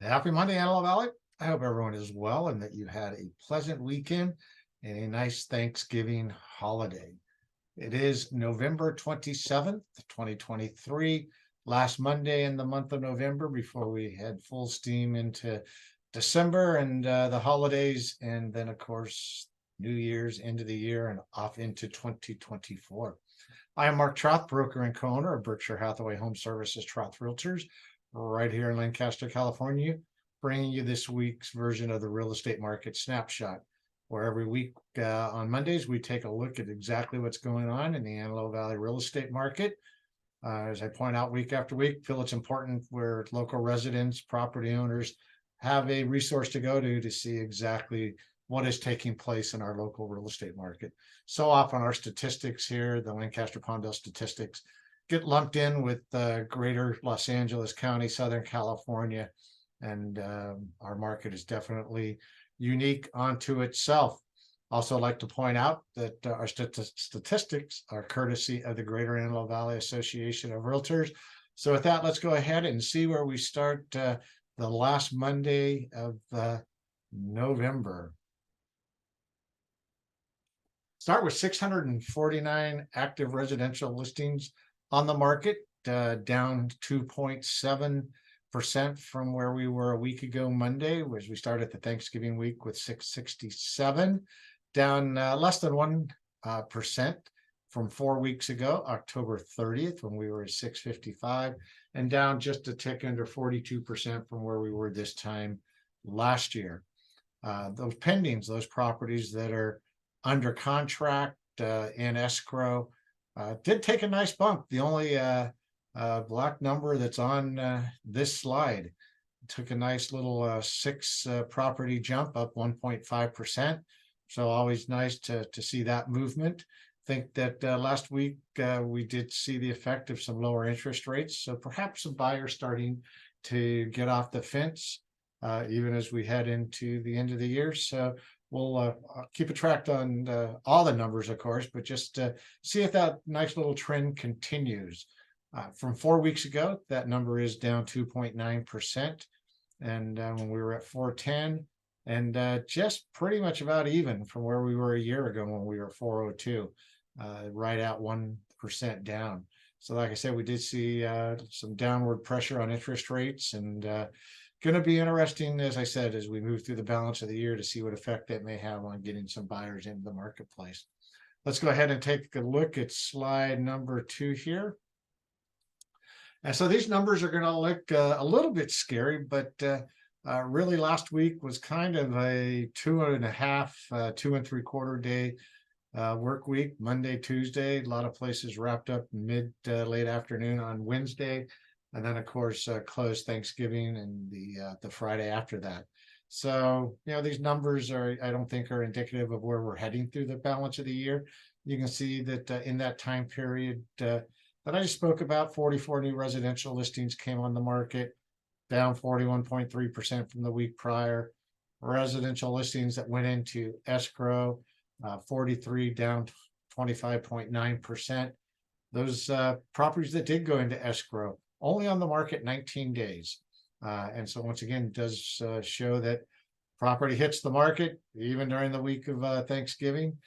Happy Monday, Antelope Valley. I hope everyone is well and that you had a pleasant weekend and a nice Thanksgiving holiday. It is November 27th, 2023, last Monday in the month of November before we head full steam into December and the holidays, and then, of course, New Year's, end of the year, and off into 2024. I am Mark Troth, broker and co-owner of Berkshire Hathaway HomeServices Troth Realtors, right here in Lancaster, California, bringing you this week's version of the real estate market snapshot, where every week on Mondays, we take a look at exactly what's going on in the Antelope Valley real estate market. As I point out week after week, feel it's important where local residents, property owners have a resource to go to see exactly what is taking place in our local real estate market. So often our statistics here, the Lancaster Palmdale statistics, get lumped in with greater Los Angeles County, Southern California, and our market is definitely unique unto itself. Also like to point out that our statistics are courtesy of the Greater Antelope Valley Association of Realtors. So with that, let's go ahead and see where we start the last Monday of November. Start with 649 active residential listings on the market, down 2.7% from where we were a week ago Monday, as we started the Thanksgiving week with 667, down less than 1% from 4 weeks ago, October 30th, when we were at 655, and down just a tick under 42% from where we were this time last year. Those pendings, those properties that are under contract in escrow, did take a nice bump. The only black number that's on this slide took a nice little 6 property jump, up 1.5%. So always nice to see that movement. Think that last week we did see the effect of some lower interest rates. So perhaps some buyers starting to get off the fence, even as we head into the end of the year. So we'll keep a track on all the numbers, of course, but just see if that nice little trend continues. From 4 weeks ago, that number is down 2.9%. And when we were at 410, and just pretty much about even from where we were a year ago when we were 402, right at 1% down. So like I said, we did see some downward pressure on interest rates, and going to be interesting, as I said, as we move through the balance of the year to see what effect that may have on getting some buyers into the marketplace. Let's go ahead and take a look at slide number 2 here. And so these numbers are going to look a little bit scary, but really last week was kind of a 2.5, 2 3/4 day work week, Monday, Tuesday. A lot of places wrapped up late afternoon on Wednesday. And then, of course, closed Thanksgiving and the Friday after that. So, these numbers I don't think are indicative of where we're heading through the balance of the year. You can see that in that time period that I just spoke about, 44 new residential listings came on the market, down 41.3% from the week prior. Residential listings that went into escrow, 43, down 25.9%. Those properties that did go into escrow, only on the market 19 days. And so once again, does show that property hits the market even during the week of Thanksgiving.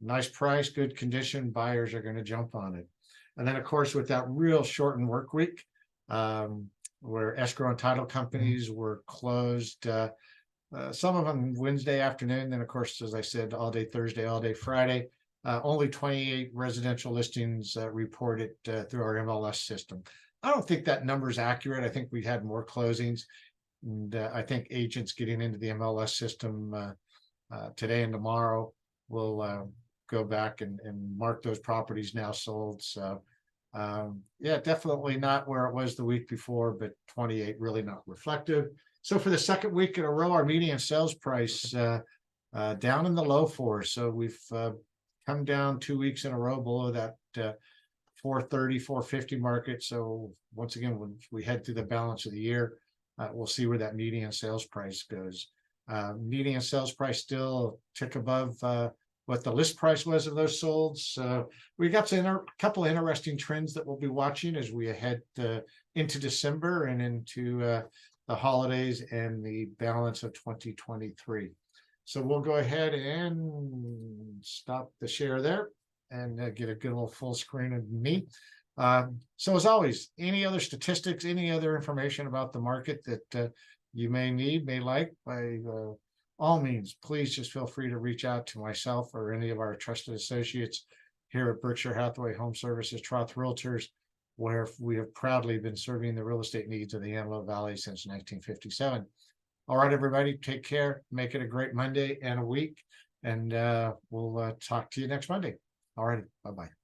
Nice price, good condition, buyers are going to jump on it. And then, of course, with that real shortened work week, where escrow and title companies were closed, some of them Wednesday afternoon, then, of course, as I said, all day Thursday, all day Friday. Only 28 residential listings reported through our MLS system. I don't think that number is accurate. I think we had more closings, and I think agents getting into the MLS system today and tomorrow will go back and mark those properties now sold. So yeah, definitely not where it was the week before, but 28 really not reflective. So for the second week in a row, our median sales price down in the low 4s. So we've come down 2 weeks in a row below that 430, 450 market. So once again, when we head through the balance of the year, we'll see where that median sales price goes. Median sales price still tick above what the list price was of those sold. So we got a couple of interesting trends that we'll be watching as we head into December and into the holidays and the balance of 2023. So we'll go ahead and stop the share there and get a good old full screen of me. So as always, any other statistics, any other information about the market that you may like, by all means, please just feel free to reach out to myself or any of our trusted associates here at Berkshire Hathaway Home Services, Troth Realtors, where we have proudly been serving the real estate needs of the Antelope Valley since 1957. All right, everybody, take care. Make it a great Monday and a week, and we'll talk to you next Monday. All right, bye-bye.